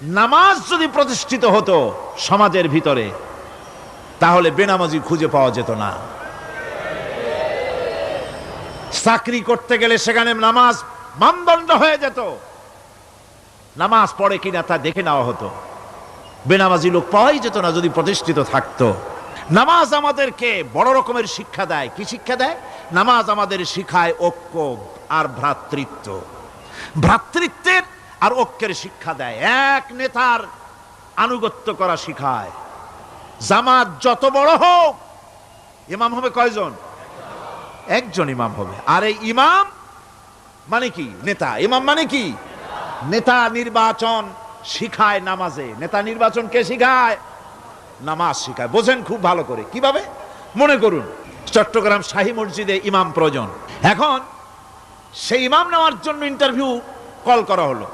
নামাজ যদি প্রতিষ্ঠিত হতো সমাজের ভিতরে, তাহলে বেনামাজি খুঁজে পাওয়া যেত না। চাকরি করতে গেলে সেখানে নামাজ মানদণ্ড হয়ে যেত, নামাজ পড়ে কিনা তা দেখে নেওয়া হতো। বেনামাজি লোক পাওয়াই যেত না যদি প্রতিষ্ঠিত থাকতো। নামাজ আমাদেরকে বড় রকমের শিক্ষা দেয়। কি শিক্ষা দেয়? নামাজ আমাদের শিখায় ঐক্য আর ভ্রাতৃত্ব, ভ্রাতৃত্বের আর ঐক্যের শিক্ষা দেয়। এক নেতার আনুগত্য করা শিখায়। জামাত যত বড় হোক, ইমাম হবে কয়জন? একজন ইমাম হবে। আর এই ইমাম মানে কি? নেতা। ইমাম মানে কি? নেতা নির্বাচন শিখায় নামাজে। নেতা নির্বাচন কে শিখায়? নামাজ শিখায়। বোঝেন খুব ভালো করে। কিভাবে? মনে করুন চট্টগ্রাম শাহী মসজিদে ইমাম প্রয়োজন। এখন সেই ইমাম নেওয়ার জন্য ইন্টারভিউ কল করা হলো।